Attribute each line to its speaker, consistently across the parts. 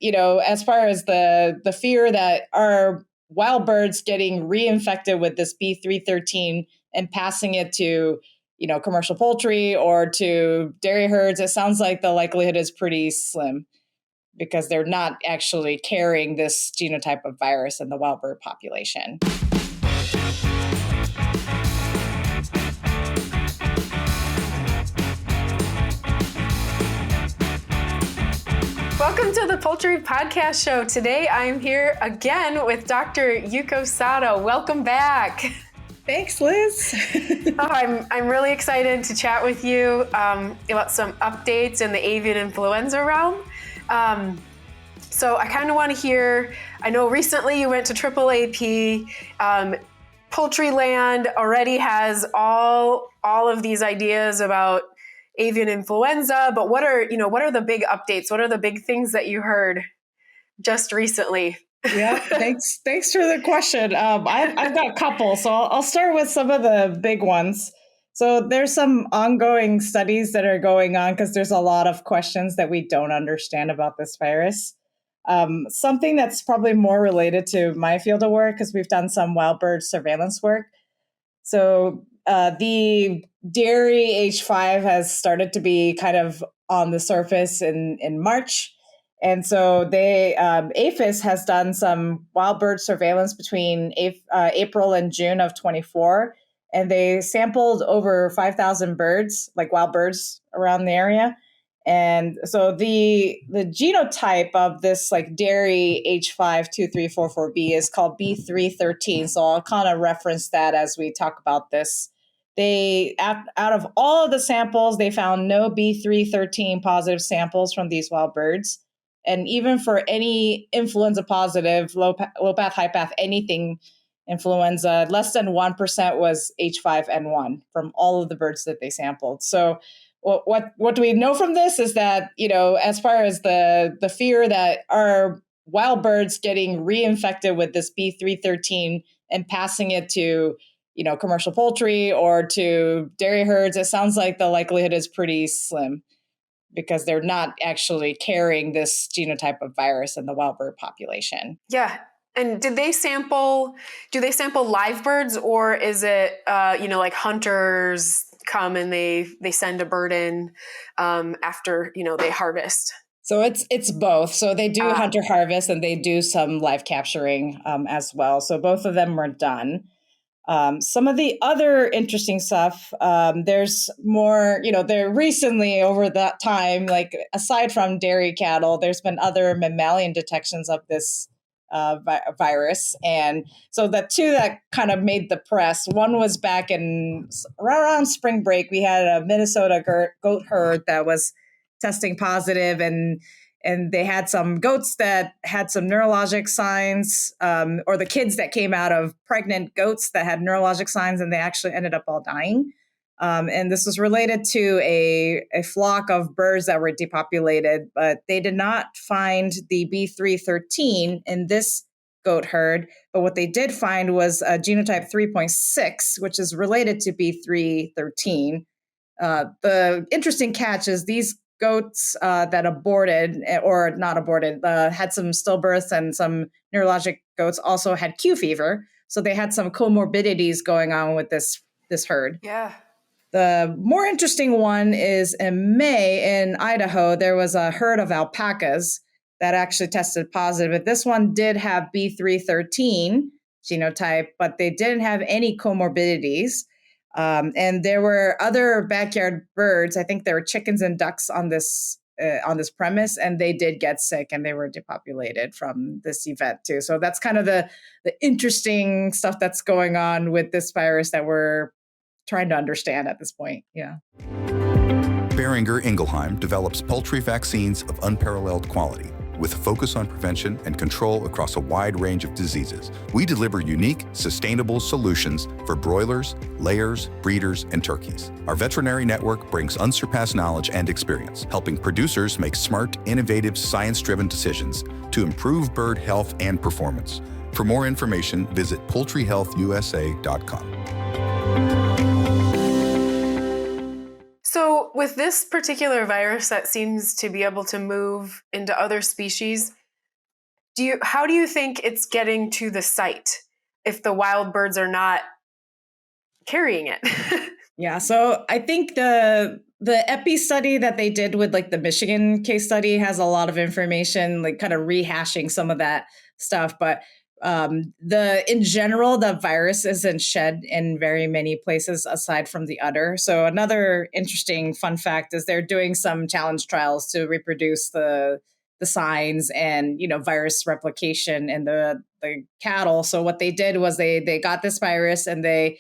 Speaker 1: as far as the fear that our wild birds getting reinfected with this B313 and passing it to, commercial poultry or to dairy herds, it sounds like the likelihood is pretty slim because they're not actually carrying this genotype of virus in the wild bird population.
Speaker 2: Welcome to the Poultry Podcast Show. Today I'm here again with Dr. Yuko Sato. Welcome back.
Speaker 1: Thanks, Liz.
Speaker 2: I'm really excited to chat with you about some updates in the avian influenza realm. So I kind of want to hear, I know recently you went to AAAP. Poultryland already has all of these ideas about avian influenza, but what are the big updates? What are the big things that you heard just recently?
Speaker 1: Yeah, thanks for the question. I've got a couple, so I'll start with some of the big ones. So there's some ongoing studies that are going on because there's a lot of questions that we don't understand about this virus. Something that's probably more related to my field of work because we've done some wild bird surveillance work. So the dairy H5 has started to be kind of on the surface in March. And so APHIS has done some wild bird surveillance between April and June of 24. And they sampled over 5,000 birds, like wild birds around the area. And so the genotype of this like dairy H52344B is called B313. So I'll kind of reference that as we talk about this. They, out of all of the samples, they found no B313 positive samples from these wild birds. And even for any influenza positive, low path, high path, anything influenza, less than 1% was H5N1 from all of the birds that they sampled. So what do we know from this is that, as far as the fear that our wild birds getting reinfected with this B313 and passing it to, commercial poultry or to dairy herds, it sounds like the likelihood is pretty slim because they're not actually carrying this genotype of virus in the wild bird population.
Speaker 2: Yeah. And do they sample live birds, or is it, like hunters come and they send a bird in after, they harvest?
Speaker 1: So it's both. So they do hunter harvest and they do some live capturing as well. So both of them were done. Some of the other interesting stuff, there's more, there recently over that time, like aside from dairy cattle, there's been other mammalian detections of this virus. And so the two that kind of made the press, one was back in around spring break. We had a Minnesota goat herd that was testing positive, and they had some goats that had some neurologic signs, or the kids that came out of pregnant goats that had neurologic signs, and they actually ended up all dying. And this was related to a flock of birds that were depopulated, but they did not find the B313 in this goat herd. But what they did find was a genotype 3.6, which is related to B313. The interesting catch is these goats that aborted or not aborted, had some stillbirths, and some neurologic goats also had Q fever. So they had some comorbidities going on with this herd.
Speaker 2: Yeah.
Speaker 1: The more interesting one is in May in Idaho, there was a herd of alpacas that actually tested positive. But this one did have B313 genotype, but they didn't have any comorbidities. And there were other backyard birds. I think there were chickens and ducks on this premise, and they did get sick and they were depopulated from this event too. So that's kind of the interesting stuff that's going on with this virus that we're trying to understand at this point. Yeah.
Speaker 3: Boehringer Ingelheim develops poultry vaccines of unparalleled quality with a focus on prevention and control across a wide range of diseases. We deliver unique, sustainable solutions for broilers, layers, breeders, and turkeys. Our veterinary network brings unsurpassed knowledge and experience, helping producers make smart, innovative, science-driven decisions to improve bird health and performance. For more information, visit poultryhealthusa.com.
Speaker 2: So with this particular virus that seems to be able to move into other species, how do you think it's getting to the site if the wild birds are not carrying it?
Speaker 1: Yeah, so I think the epi study that they did with like the Michigan case study has a lot of information, like kind of rehashing some of that stuff. But the in general, the virus isn't shed in very many places aside from the udder. So another interesting fun fact is they're doing some challenge trials to reproduce the signs and virus replication in the cattle. So what they did was they got this virus and they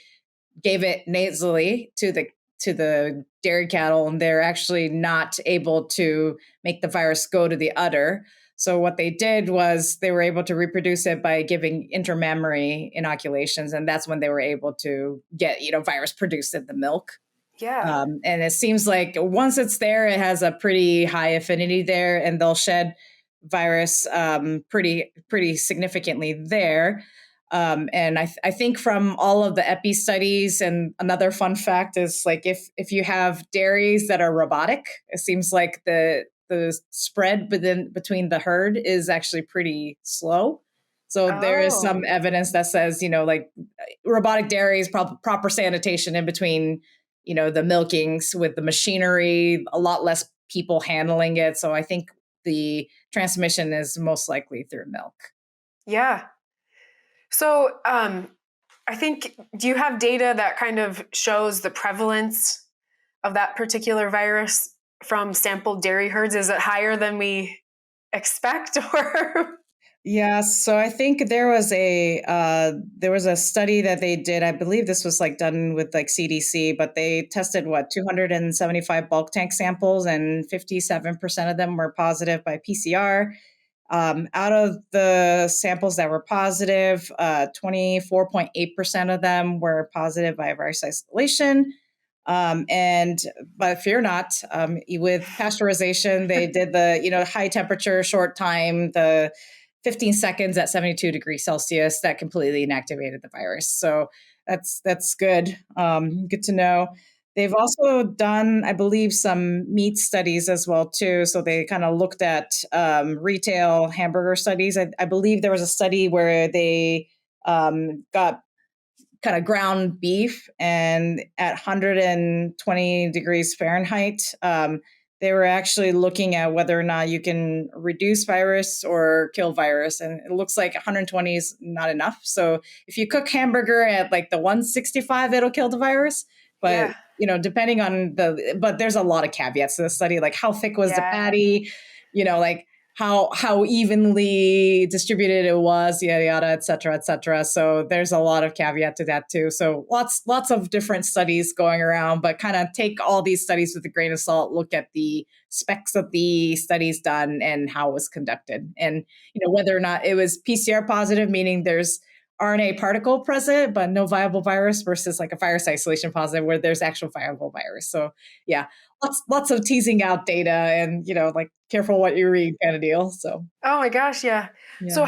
Speaker 1: gave it nasally to the dairy cattle, and they're actually not able to make the virus go to the udder. So what they did was they were able to reproduce it by giving intermammary inoculations, and that's when they were able to get virus produced in the milk.
Speaker 2: Yeah.
Speaker 1: And it seems like once it's there, it has a pretty high affinity there, and they'll shed virus pretty significantly there. And I think from all of the epi studies, and another fun fact is like if you have dairies that are robotic, it seems like the spread between the herd is actually pretty slow. So there is some evidence that says like robotic dairies, proper sanitation in between the milkings with the machinery, a lot less people handling it. So I think the transmission is most likely through milk.
Speaker 2: Yeah. So I think, do you have data that kind of shows the prevalence of that particular virus from sampled dairy herds? Is it higher than we expect, or?
Speaker 1: Yeah, so I think there was a study that they did. I believe this was like done with like CDC, but they tested 275 bulk tank samples, and 57% of them were positive by PCR. Out of the samples that were positive, 24.8% of them were positive by virus isolation. But fear not, with pasteurization, they did the high temperature, short time, the 15 seconds at 72 degrees Celsius that completely inactivated the virus. So that's good. Good to know. They've also done, I believe, some meat studies as well, too. So they kind of looked at retail hamburger studies. I believe there was a study where they got kind of ground beef, and at 120 degrees Fahrenheit, they were actually looking at whether or not you can reduce virus or kill virus. And it looks like 120 is not enough. So if you cook hamburger at like the 165, it'll kill the virus. But depending on but there's a lot of caveats to the study, like how thick was the patty, like how evenly distributed it was, yada, yada, et cetera, et cetera. So there's a lot of caveat to that too. So lots of different studies going around, but kind of take all these studies with a grain of salt, look at the specs of the studies done and how it was conducted. And, whether or not it was PCR positive, meaning there's RNA particle present, but no viable virus, versus like a virus isolation positive where there's actual viable virus. So yeah, lots of teasing out data and, like careful what you read kind of deal. So.
Speaker 2: Oh my gosh. Yeah. So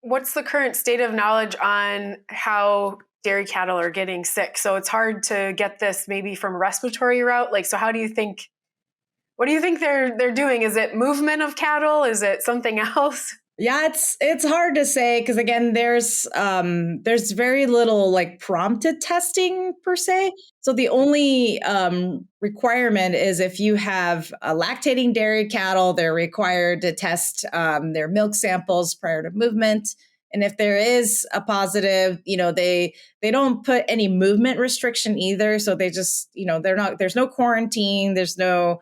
Speaker 2: what's the current state of knowledge on how dairy cattle are getting sick? So it's hard to get this maybe from a respiratory route. Like, so what do you think they're doing? Is it movement of cattle? Is it something else?
Speaker 1: Yeah, it's hard to say because again, there's very little like prompted testing per se. So the only requirement is if you have lactating dairy cattle, they're required to test their milk samples prior to movement. And if there is a positive, they don't put any movement restriction either. So they just, there's no quarantine, there's no,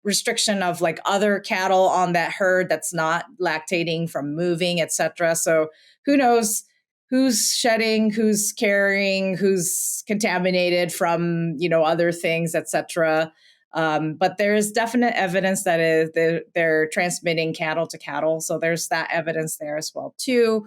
Speaker 1: restriction of like other cattle on that herd that's not lactating from moving, et cetera. So who knows who's shedding, who's carrying, who's contaminated from, other things, et cetera. But there is definite evidence that they're transmitting cattle to cattle. So there's that evidence there as well too.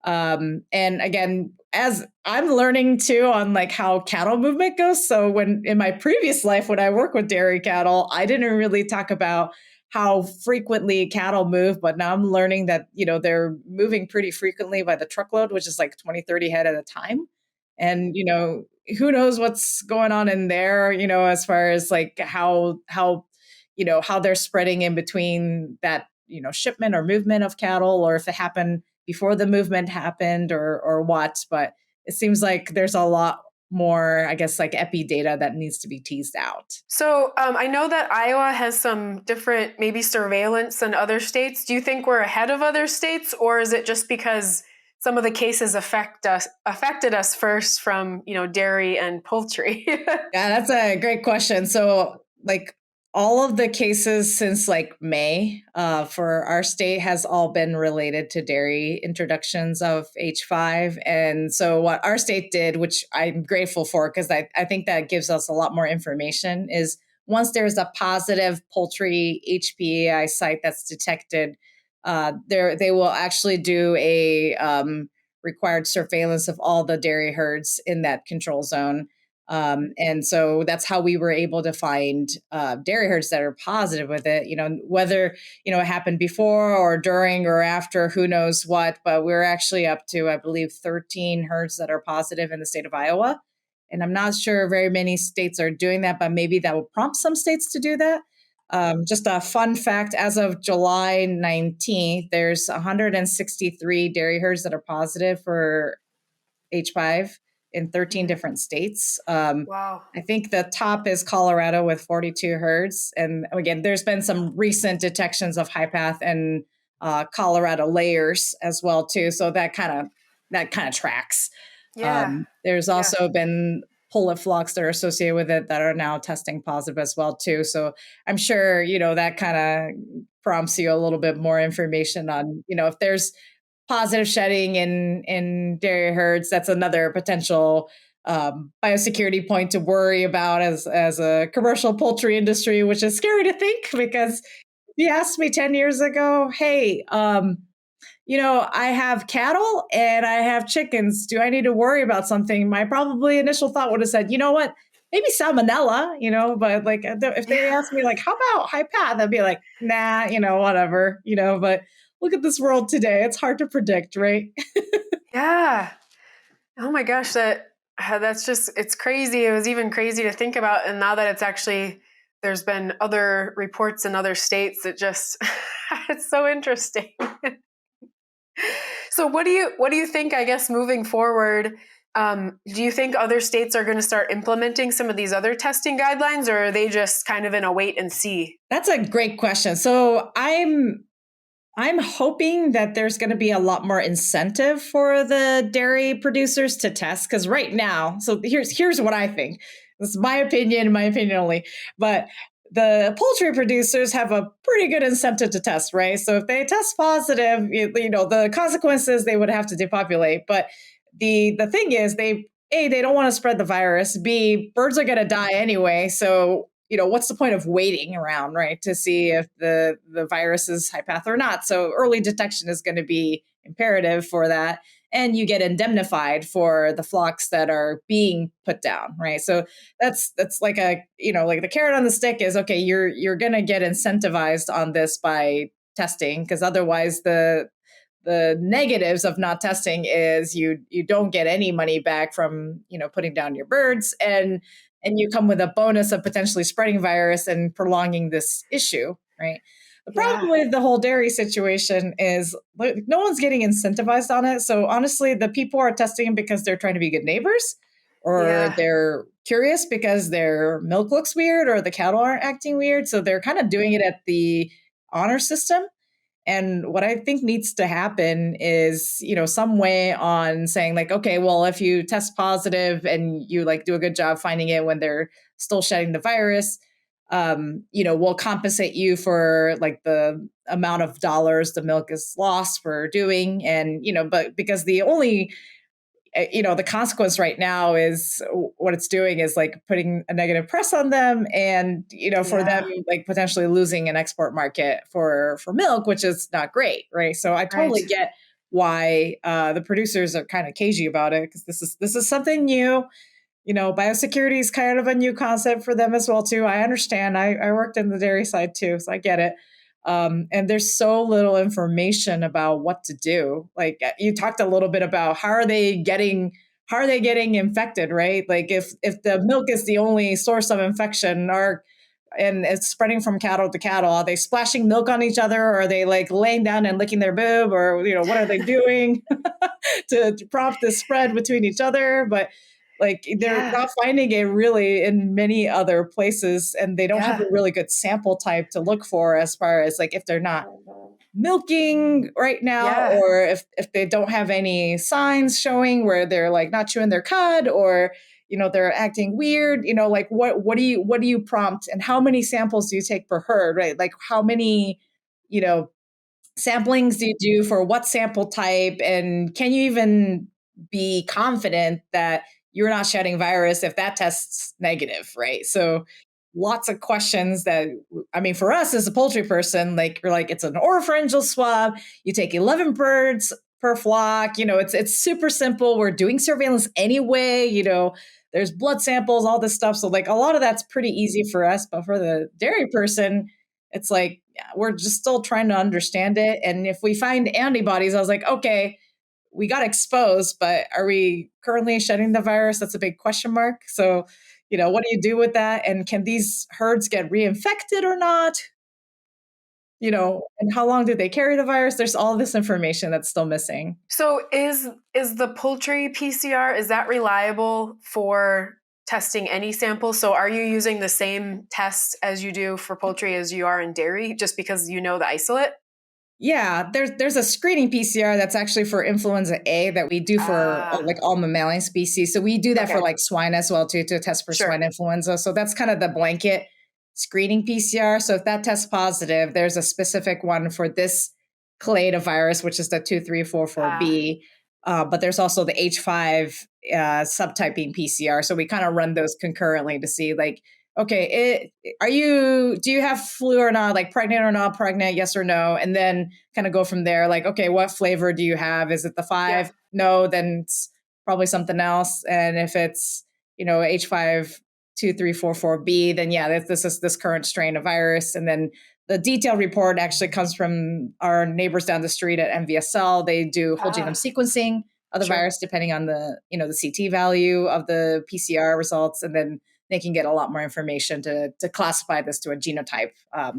Speaker 1: And again, as I'm learning too on like how cattle movement goes. So when in my previous life, when I work with dairy cattle, I didn't really talk about how frequently cattle move, but now I'm learning that, they're moving pretty frequently by the truckload, which is like 20, 30 head at a time. And, who knows what's going on in there, as far as like how they're spreading in between that shipment or movement of cattle, or if it happened before the movement happened or what. But it seems like there's a lot more, I guess, like epi data that needs to be teased out.
Speaker 2: So I know that Iowa has some different maybe surveillance than other states. Do you think we're ahead of other states, or is it just because some of the cases affected us first from, dairy and poultry?
Speaker 1: Yeah, that's a great question. So like all of the cases since like May for our state has all been related to dairy introductions of H5. And so what our state did, which I'm grateful for, because I think that gives us a lot more information, is once there's a positive poultry HPAI site that's detected, they will actually do a required surveillance of all the dairy herds in that control zone. And so that's how we were able to find dairy herds that are positive with it, whether, it happened before or during or after, who knows what, but we're actually up to, I believe, 13 herds that are positive in the state of Iowa. And I'm not sure very many states are doing that, but maybe that will prompt some states to do that. Just a fun fact, as of July 19th, there's 163 dairy herds that are positive for H5 in 13 different states.
Speaker 2: Wow.
Speaker 1: I think the top is Colorado with 42 herds. And again, there's been some recent detections of high path and Colorado layers as well too. So that kind of tracks.
Speaker 2: Yeah.
Speaker 1: There's also been pullet flocks that are associated with it that are now testing positive as well too. So I'm sure, that kind of prompts you a little bit more information on, if there's positive shedding in dairy herds, that's another potential biosecurity point to worry about as a commercial poultry industry, which is scary to think, because if you asked me 10 years ago, hey, I have cattle and I have chickens. Do I need to worry about something? My probably initial thought would have said, you know what, maybe salmonella, but like if they asked me like, how about high path? I'd be like, nah, whatever, but look at this world today. It's hard to predict, right?
Speaker 2: Yeah. Oh my gosh, that's just, it's crazy. It was even crazy to think about. And now that it's actually, there's been other reports in other states, it's so interesting. So what do you think, I guess, moving forward, do you think other states are going to start implementing some of these other testing guidelines, or are they just kind of in a wait and see?
Speaker 1: That's a great question. So I'm hoping that there's going to be a lot more incentive for the dairy producers to test, because right now, so here's what I think. This is my opinion only, but the poultry producers have a pretty good incentive to test, right? So if they test positive, the consequences, they would have to depopulate. But the thing is, they don't want to spread the virus. B, birds are going to die anyway. So what's the point of waiting around, right, to see if the virus is high path or not? So early detection is going to be imperative for that. And you get indemnified for the flocks that are being put down, right? So that's like like the carrot on the stick is, okay, you're going to get incentivized on this by testing, because otherwise the negatives of not testing is you don't get any money back from, putting down your birds, and you come with a bonus of potentially spreading virus and prolonging this issue, right? The problem with the whole dairy situation is no one's getting incentivized on it. So honestly, the people are testing because they're trying to be good neighbors, or they're curious because their milk looks weird or the cattle aren't acting weird. So they're kind of doing it at the honor system. And what I think needs to happen is, some way on saying like, okay, well, if you test positive and you like do a good job finding it when they're still shedding the virus, we'll compensate you for like the amount of dollars the milk is lost for doing. And, but because the only, the consequence right now is what it's doing is like putting a negative press on them, and, for them, like potentially losing an export market for milk, which is not great. Right. So I totally get why the producers are kind of cagey about it, because this is something new. Biosecurity is kind of a new concept for them as well, too. I understand. I worked in the dairy side, too, so I get it. And there's so little information about what to do. Like you talked a little bit about how are they getting infected, right? Like if the milk is the only source of infection, and it's spreading from cattle to cattle? Are they splashing milk on each other? Or are they like laying down and licking their boob? Or, what are they doing to prompt the spread between each other? But like they're not finding it really in many other places, and they don't have a really good sample type to look for as far as like if they're not milking right now, or if they don't have any signs showing where they're like not chewing their cud, or they're acting weird, like what do you prompt, and how many samples do you take per herd, right? Like how many samplings do you do for what sample type, and can you even be confident that you're not shedding virus if that tests negative, right? So lots of questions that, I mean, for us as a poultry person, like we're like, it's an oropharyngeal swab. You take 11 birds per flock. It's super simple. We're doing surveillance anyway. There's blood samples, all this stuff. So like a lot of that's pretty easy for us, but for the dairy person, it's like, we're just still trying to understand it. And if we find antibodies, I was like, okay, we got exposed, but are we currently shedding the virus? That's a big question mark. So, what do you do with that? And can these herds get reinfected or not? And how long did they carry the virus? There's all this information that's still missing.
Speaker 2: So is the poultry PCR, is that reliable for testing any sample? So are you using the same tests as you do for poultry as you are in dairy, just because the isolate?
Speaker 1: Yeah, there's a screening PCR that's actually for influenza A that we do for like all mammalian species. So we do that for like swine as well too, to test for swine influenza. So that's kind of the blanket screening PCR. So if that tests positive, there's a specific one for this clade virus, which is the 2344B. But there's also the H5 subtyping PCR. So we kind of run those concurrently to see like, okay, do you have flu or not? Like pregnant or not pregnant? Yes or no? And then kind of go from there. Like, okay, what flavor do you have? Is it the 5? No, then it's probably something else. And if it's, H52344B, then this is this current strain of virus. And then the detailed report actually comes from our neighbors down the street at MVSL. They do whole genome sequencing of the virus, depending on the, the CT value of the PCR results. And then they can get a lot more information to classify this to a genotype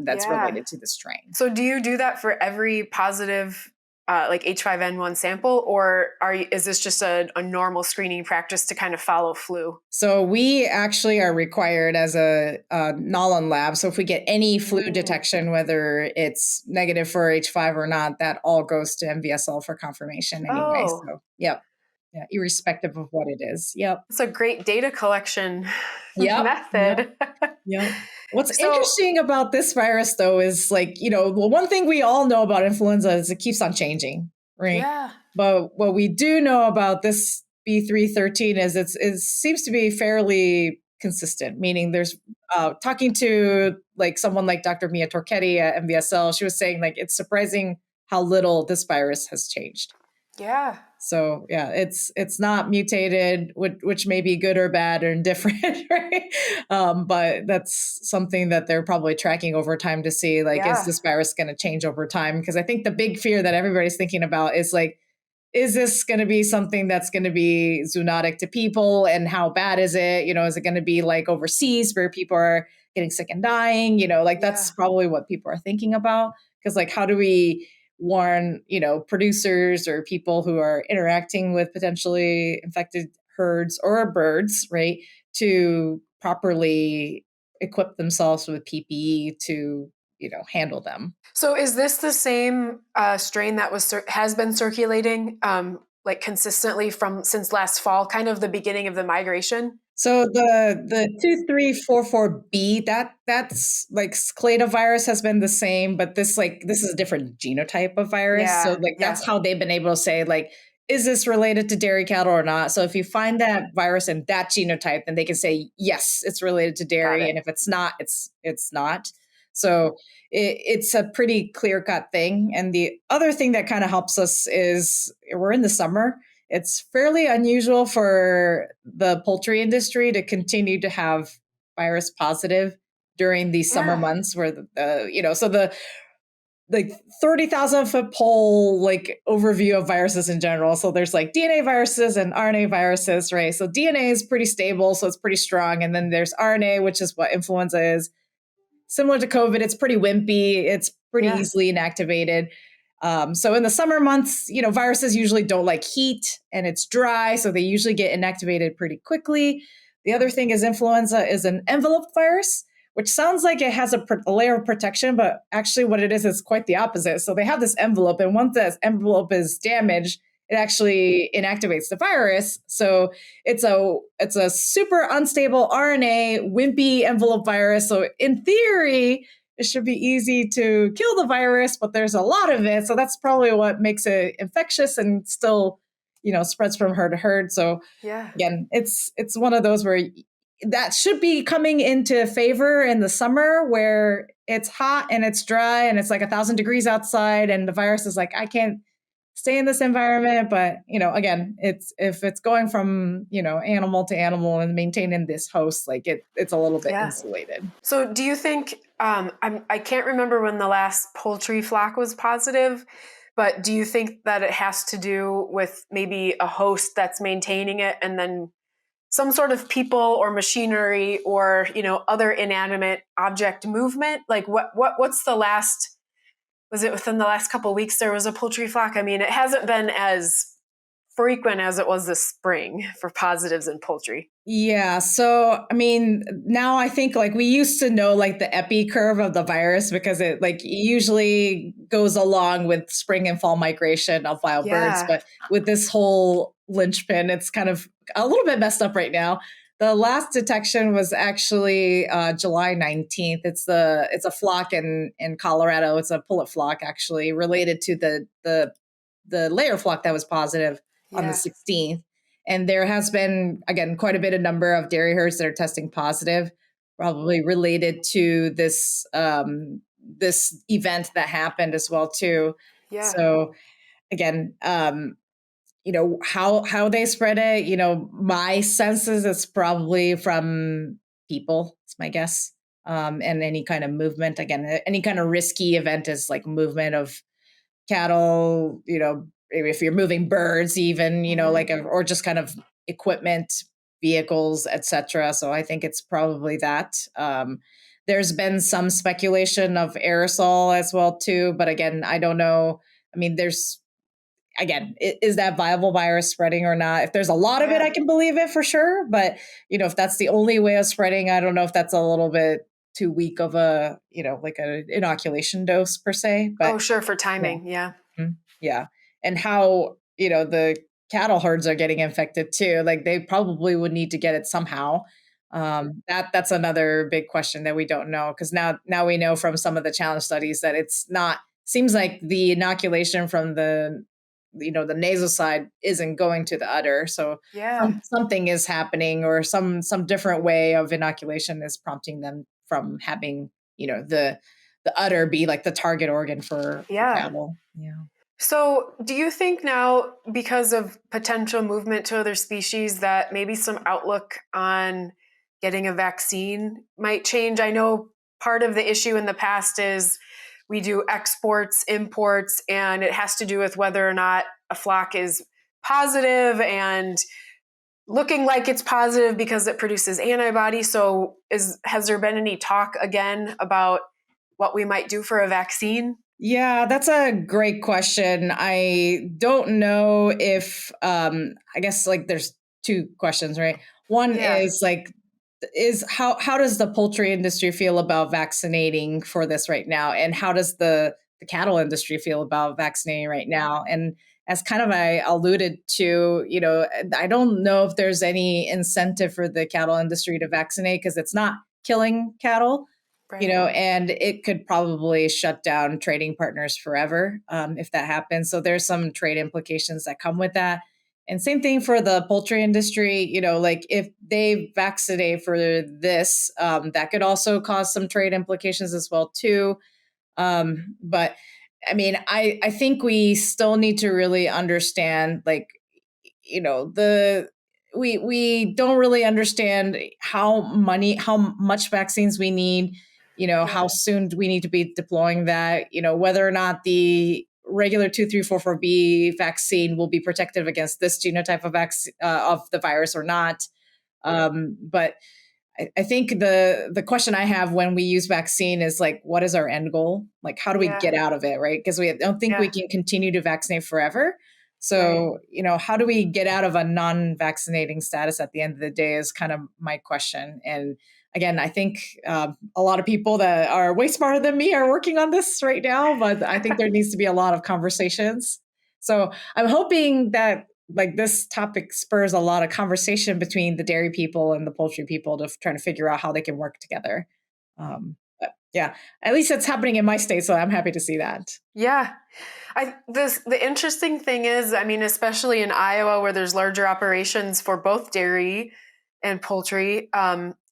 Speaker 1: that's related to the strain.
Speaker 2: So do you do that for every positive like H5N1 sample, or is this just a normal screening practice to kind of follow flu?
Speaker 1: So we actually are required as a Nolan lab. So if we get any flu detection, whether it's negative for H5 or not, that all goes to MVSL for confirmation anyway. So, yep. Yeah, irrespective of what it is. Yep.
Speaker 2: It's a great data collection method.
Speaker 1: Yep. What's interesting about this virus, though, is like, one thing we all know about influenza is it keeps on changing, right?
Speaker 2: Yeah.
Speaker 1: But what we do know about this B313 is it seems to be fairly consistent, meaning there's talking to like someone like Dr. Mia Torchetti at MVSL, she was saying like, it's surprising how little this virus has changed.
Speaker 2: Yeah.
Speaker 1: So it's not mutated, which may be good or bad or indifferent, right? But that's something that they're probably tracking over time to see, like, is this virus going to change over time? Because I think the big fear that everybody's thinking about is like, is this going to be something that's going to be zoonotic to people? And how bad is it? Is it going to be like overseas where people are getting sick and dying? That's probably what people are thinking about. Because like, how do we warn, producers or people who are interacting with potentially infected herds or birds, right, to properly equip themselves with PPE to, handle them.
Speaker 2: So is this the same strain that has been circulating like consistently since last fall, kind of the beginning of the migration?
Speaker 1: So the 2344B, that's like cladovirus has been the same, but this is a different genotype of virus. Yeah, so that's how they've been able to say like, is this related to dairy cattle or not? So if you find that virus in that genotype, then they can say, yes, it's related to dairy. And if it's not, it's not. So it's a pretty clear-cut thing. And the other thing that kind of helps us is we're in the summer. It's fairly unusual for the poultry industry to continue to have virus positive during these summer months where so the like 30,000 foot pole like overview of viruses in general. So there's like DNA viruses and RNA viruses, right? So DNA is pretty stable, so it's pretty strong. And then there's RNA, which is what influenza is. similar to COVID, it's pretty wimpy. It's pretty easily inactivated. So in the summer months, viruses usually don't like heat and it's dry. So they usually get inactivated pretty quickly. The other thing is influenza is an envelope virus, which sounds like it has a layer of protection, but actually what it is quite the opposite. So they have this envelope, and once that envelope is damaged, it actually inactivates the virus. So it's a super unstable RNA, wimpy envelope virus. So in theory, it should be easy to kill the virus, but there's a lot of it. So that's probably what makes it infectious and still, spreads from herd to herd. So again, it's one of those where that should be coming into favor in the summer where it's hot and it's dry and it's like 1,000 degrees outside and the virus is like, I can't stay in this environment. But, again, if it's going from, animal to animal and maintaining this host, like it's a little bit insulated.
Speaker 2: So do you think, I can't remember when the last poultry flock was positive, but do you think that it has to do with maybe a host that's maintaining it and then some sort of people or machinery or, other inanimate object movement? Like what's the last, was it within the last couple of weeks there was a poultry flock? I mean, it hasn't been as frequent as it was this spring for positives in poultry.
Speaker 1: Yeah. So, I mean, now I think like we used to know like the epi curve of the virus because it like usually goes along with spring and fall migration of wild birds. But with this whole linchpin, it's kind of a little bit messed up right now. The last detection was actually July 19th. It's a flock in Colorado. It's a pullet flock actually related to the layer flock that was positive on the 16th. And there has been, again, quite a bit of number of dairy herds that are testing positive, probably related to this this event that happened as well too. Yeah. So again, how they spread it, my sense is it's probably from people, it's my guess. And any kind of movement, again, any kind of risky event is like movement of cattle, maybe if you're moving birds even, or just kind of equipment, vehicles, etc. So I think it's probably that. There's been some speculation of aerosol as well too, but again, I don't know. I mean, is that viable virus spreading or not? If there's a lot of it, I can believe it for sure. But, if that's the only way of spreading, I don't know if that's a little bit too weak of a, like an inoculation dose per se. But,
Speaker 2: sure. For timing. Yeah.
Speaker 1: Yeah. And how, the cattle herds are getting infected too. Like they probably would need to get it somehow. That's another big question that we don't know. Cause now we know from some of the challenge studies that seems like the inoculation from the nasal side isn't going to the udder. So something is happening or some different way of inoculation is prompting them from having, the udder be like the target organ for cattle. Yeah.
Speaker 2: So do you think now, because of potential movement to other species, that maybe some outlook on getting a vaccine might change? I know part of the issue in the past is we do exports, imports, and it has to do with whether or not a flock is positive and looking like it's positive because it produces antibodies. So has there been any talk again about what we might do for a vaccine?
Speaker 1: Yeah, that's a great question. I don't know if, I guess like there's two questions, right? One is like, how does the poultry industry feel about vaccinating for this right now? And how does the cattle industry feel about vaccinating right now? And as kind of I alluded to, I don't know if there's any incentive for the cattle industry to vaccinate because it's not killing cattle. Right. And it could probably shut down trading partners forever if that happens. So there's some trade implications that come with that. And same thing for the poultry industry, like if they vaccinate for this, that could also cause some trade implications as well too. But I mean, I think we still need to really understand, like, we don't really understand how much vaccines we need, how soon we need to be deploying that, whether or not the regular 2344B vaccine will be protective against this genotype of of the virus or not. But I think the question I have when we use vaccine is like, what is our end goal? Like, how do we get out of it, right? Because we don't think we can continue to vaccinate forever. So, how do we get out of a non-vaccinating status at the end of the day is kind of my question. And again, I think a lot of people that are way smarter than me are working on this right now, but I think there needs to be a lot of conversations. So I'm hoping that like this topic spurs a lot of conversation between the dairy people and the poultry people to try to figure out how they can work together. But yeah, at least it's happening in my state, so I'm happy to see that.
Speaker 2: Yeah. The interesting thing is, I mean, especially in Iowa where there's larger operations for both dairy and poultry,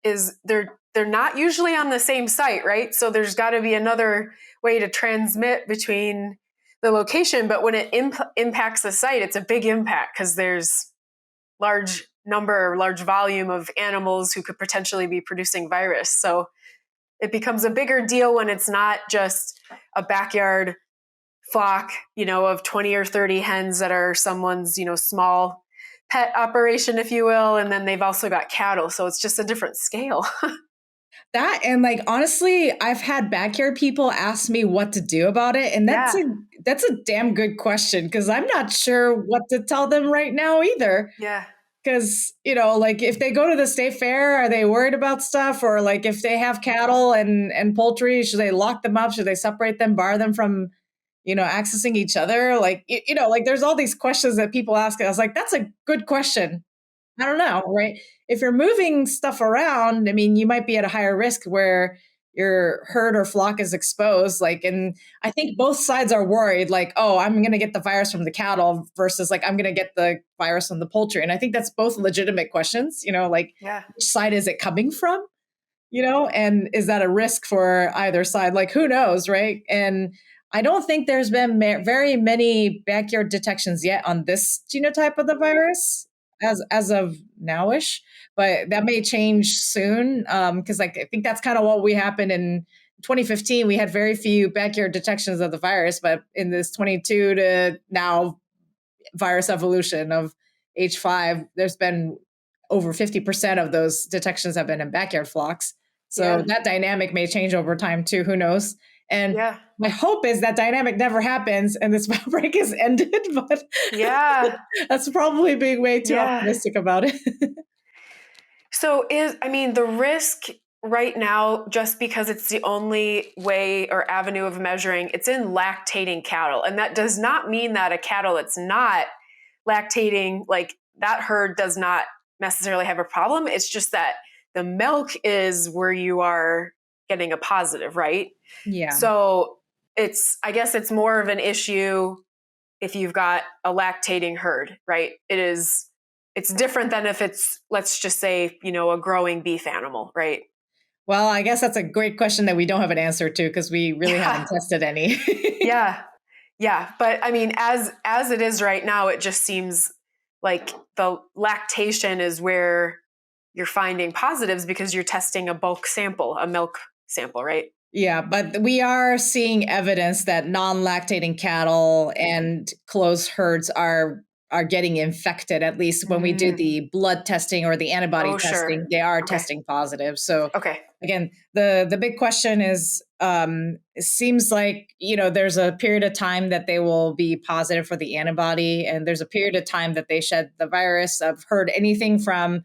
Speaker 2: is they're not usually on the same site, right? So there's got to be another way to transmit between the location, but when it impacts the site, it's a big impact because there's large volume of animals who could potentially be producing virus. So it becomes a bigger deal when it's not just a backyard flock, of 20 or 30 hens that are someone's, small pet operation, if you will. And then they've also got cattle. So it's just a different scale.
Speaker 1: That, and like, honestly, I've had backyard people ask me what to do about it. And that's a damn good question, because I'm not sure what to tell them right now either.
Speaker 2: Yeah.
Speaker 1: Because, like if they go to the state fair, are they worried about stuff? Or like if they have cattle and poultry, should they lock them up? Should they separate them, bar them from, accessing each other? Like, like there's all these questions that people ask. I was like, that's a good question. I don't know, right? If you're moving stuff around, I mean, you might be at a higher risk where your herd or flock is exposed. Like, and I think both sides are worried, like, oh, I'm going to get the virus from the cattle versus like, I'm going to get the virus from the poultry. And I think that's both legitimate questions, like which side is it coming from, and is that a risk for either side? Like, who knows, right? And I don't think there's been very many backyard detections yet on this genotype of the virus as of nowish, but that may change soon. Because I think that's kind of what we happened in 2015. We had very few backyard detections of the virus, but in this 22 to now virus evolution of H5, there's been over 50% of those detections have been in backyard flocks. So that dynamic may change over time too. Who knows? And my hope is that dynamic never happens and this outbreak is ended, but that's probably being way too optimistic about it.
Speaker 2: So the risk right now, just because it's the only way or avenue of measuring, it's in lactating cattle. And that does not mean that a cattle that's not lactating, like that herd does not necessarily have a problem. It's just that the milk is where you are getting a positive, right?
Speaker 1: Yeah.
Speaker 2: So I guess it's more of an issue if you've got a lactating herd, right? It's different than if it's, let's just say, a growing beef animal, right?
Speaker 1: Well, I guess that's a great question that we don't have an answer to because we really haven't tested any.
Speaker 2: Yeah. But I mean, as it is right now, it just seems like the lactation is where you're finding positives because you're testing a bulk sample, a milk sample, right?
Speaker 1: Yeah, but we are seeing evidence that non-lactating cattle and closed herds are getting infected, at least when we do the blood testing or the antibody testing, they are testing positive. So again, the big question is, it seems like, there's a period of time that they will be positive for the antibody, and there's a period of time that they shed the virus. I've heard anything from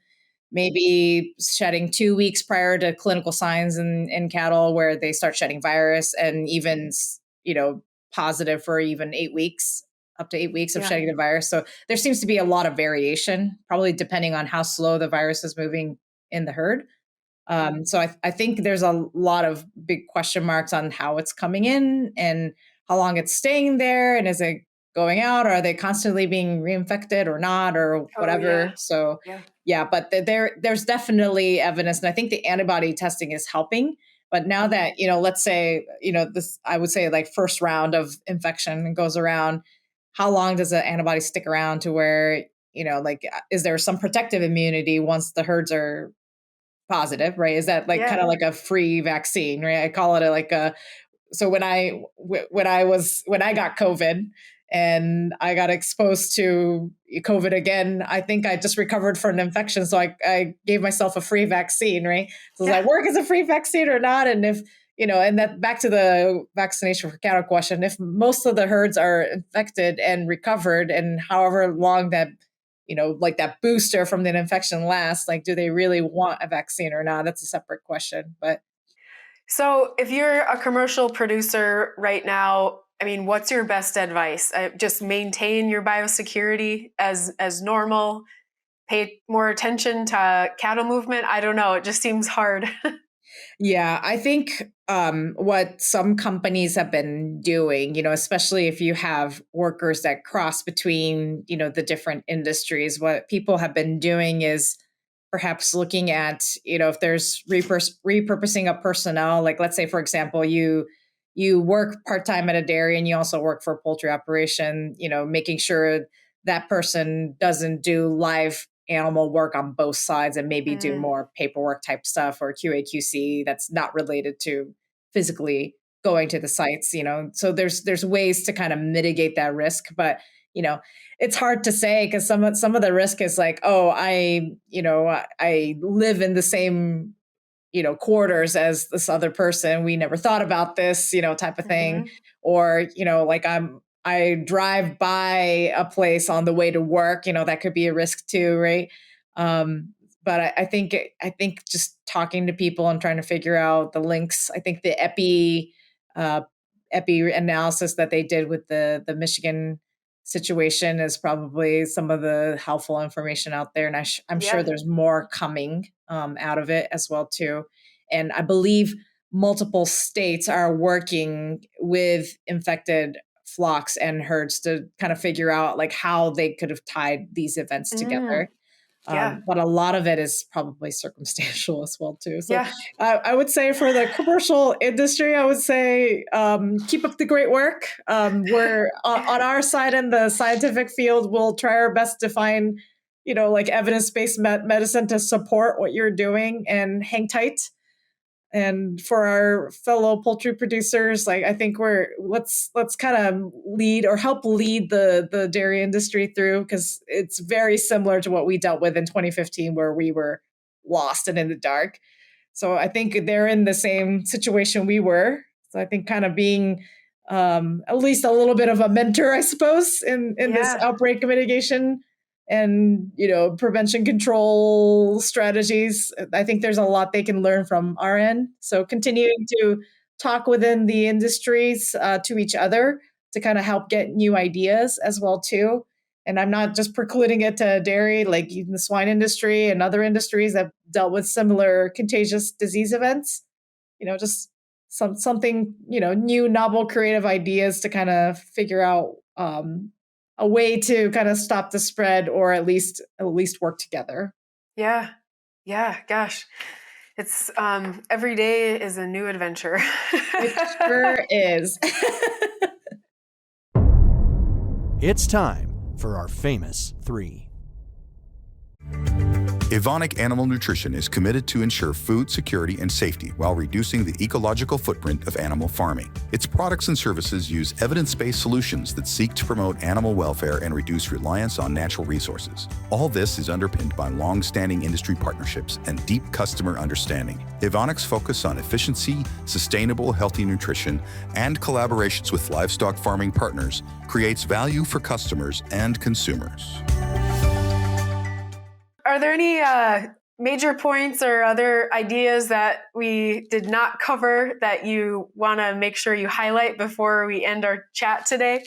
Speaker 1: maybe shedding 2 weeks prior to clinical signs in cattle where they start shedding virus, and even, positive for even 8 weeks, up to 8 weeks of shedding the virus. So there seems to be a lot of variation, probably depending on how slow the virus is moving in the herd. So I think there's a lot of big question marks on how it's coming in and how long it's staying there. And is it going out? Or are they constantly being reinfected or not, or whatever? So but there's definitely evidence. And I think the antibody testing is helping. But now that, let's say, this, I would say like first round of infection goes around, how long does the antibody stick around to where, is there some protective immunity once the herds are positive, right? Is that like kind of like a free vaccine, right? I call it so when I got COVID, and I got exposed to COVID again. I think I just recovered from an infection. So I gave myself a free vaccine, right? So does that work as a free vaccine or not? And if, and that back to the vaccination for cattle question, if most of the herds are infected and recovered, and however long that, like that booster from the infection lasts, like, do they really want a vaccine or not? That's a separate question. But
Speaker 2: so if you're a commercial producer right now, I mean, what's your best advice? Just maintain your biosecurity as normal, pay more attention to cattle movement. I don't know. It just seems hard.
Speaker 1: Yeah, I think what some companies have been doing, especially if you have workers that cross between, the different industries, what people have been doing is perhaps looking at, if there's repurposing of personnel, like let's say, for example, you work part-time at a dairy and you also work for a poultry operation, making sure that person doesn't do live animal work on both sides and maybe do more paperwork type stuff or QA/QC that's not related to physically going to the sites, So there's ways to kind of mitigate that risk, but it's hard to say because some of the risk is like, oh, I live in the same quarters as this other person. We never thought about this, type of thing. Or, like I drive by a place on the way to work, that could be a risk too. Right. But I think just talking to people and trying to figure out the links, I think the epi analysis that they did with the Michigan situation is probably some of the helpful information out there. And I'm sure there's more coming out of it as well too. And I believe multiple states are working with infected flocks and herds to kind of figure out like how they could have tied these events together. But a lot of it is probably circumstantial as well too. So I would say for the commercial industry, I would say keep up the great work. We're on our side in the scientific field. We'll try our best to find, like evidence-based medicine to support what you're doing, and hang tight. And for our fellow poultry producers, like I think let's kind of lead or help lead the dairy industry through, because it's very similar to what we dealt with in 2015, where we were lost and in the dark. So I think they're in the same situation we were. So I think kind of being at least a little bit of a mentor, I suppose, in this outbreak mitigation and, prevention control strategies. I think there's a lot they can learn from our end. So continuing to talk within the industries to each other to kind of help get new ideas as well too. And I'm not just precluding it to dairy, like in the swine industry and other industries that dealt with similar contagious disease events, just something, new, novel, creative ideas to kind of figure out a way to kind of stop the spread, or at least work together.
Speaker 2: Yeah. Gosh, it's every day is a new adventure.
Speaker 1: It sure is.
Speaker 4: It's time for our famous three.
Speaker 3: Evonik Animal Nutrition is committed to ensure food security and safety while reducing the ecological footprint of animal farming. Its products and services use evidence-based solutions that seek to promote animal welfare and reduce reliance on natural resources. All this is underpinned by long-standing industry partnerships and deep customer understanding. Evonik's focus on efficiency, sustainable, healthy nutrition, and collaborations with livestock farming partners creates value for customers and consumers.
Speaker 2: Are there any major points or other ideas that we did not cover that you want to make sure you highlight before we end our chat today?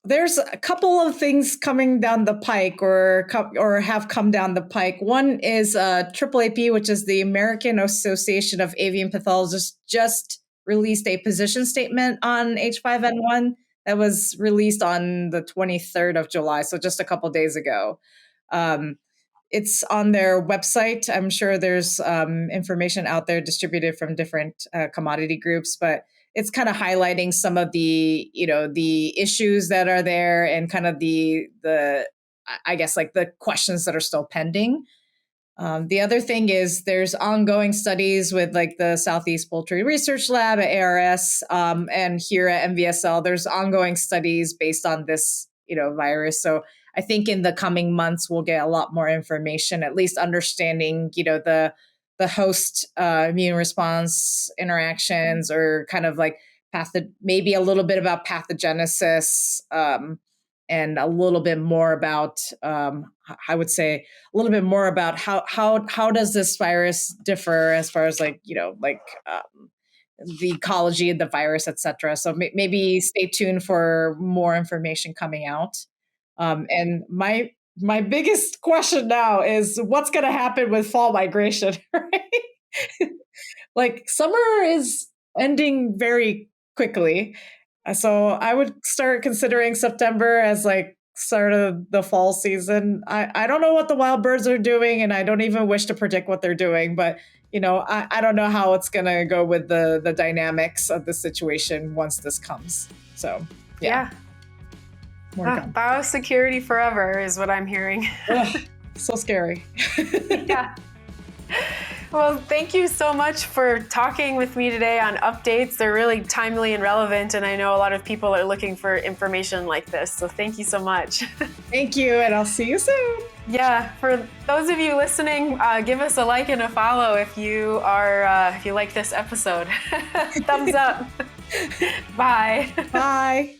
Speaker 1: There's a couple of things coming down the pike or have come down the pike. One is AAAP, which is the American Association of Avian Pathologists, just released a position statement on H5N1 that was released on the 23rd of July, so just a couple days ago. It's on their website. I'm sure there's information out there distributed from different commodity groups, but it's kind of highlighting some of the, the issues that are there and kind of the I guess like the questions that are still pending. The other thing is there's ongoing studies with like the Southeast Poultry Research Lab at ARS, and here at MVSL, there's ongoing studies based on this, virus. So I think in the coming months, we'll get a lot more information, at least understanding, the host immune response interactions, or kind of like maybe a little bit about pathogenesis, and a little bit more about, I would say, a little bit more about how does this virus differ as far as the ecology of the virus, et cetera. So maybe stay tuned for more information coming out. And my biggest question now is what's going to happen with fall migration, right? Like summer is ending very quickly. So I would start considering September as like start of the fall season. I don't know what the wild birds are doing, and I don't even wish to predict what they're doing, but I don't know how it's going to go with the dynamics of the situation once this comes. So yeah.
Speaker 2: Biosecurity forever is what I'm hearing.
Speaker 1: Ugh, so scary.
Speaker 2: Yeah. Well, thank you so much for talking with me today on updates. They're really timely and relevant, and I know a lot of people are looking for information like this. So thank you so much.
Speaker 1: Thank you, and I'll see you soon.
Speaker 2: Yeah, for those of you listening, give us a like and a follow if you like this episode. Thumbs up. Bye.
Speaker 1: Bye.